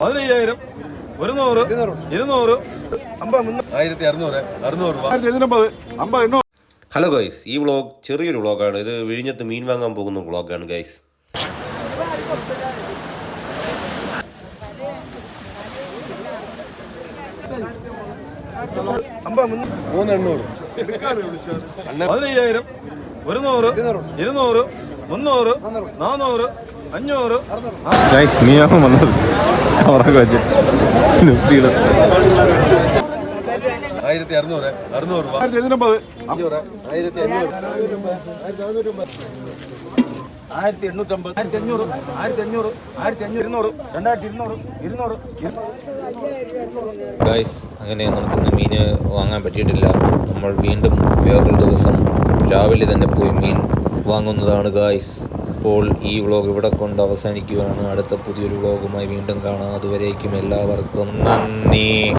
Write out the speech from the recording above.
15,000, 100, 200, 1600, hello guys, ഈ vlog ചെറിയൊരു വ്ളോഗാണ്. ഇത് വിഴിഞ്ഞത്ത് മീൻ വാങ്ങാൻ പോകുന്ന വ്ളോഗാണ് ഗൈസ്. മീനാകും വന്നത് ഉറക്കം വെച്ച് 1600, 1850, ഗൈസ്, അങ്ങനെ നമുക്കിന്ന് മീന് വാങ്ങാൻ പറ്റിയിട്ടില്ല. നമ്മൾ വീണ്ടും വേറൊരു ദിവസം രാവിലെ തന്നെ പോയി മീൻ വാങ്ങുന്നതാണ് ഗൈസ്. അപ്പോൾ ഈ വ്ളോഗ് ഇവിടെ കൊണ്ട് അവസാനിക്കുകയാണ്. അടുത്ത പുതിയൊരു വ്ളോഗുമായി വീണ്ടും കാണാം. അതുവരേക്കും എല്ലാവർക്കും നന്ദി.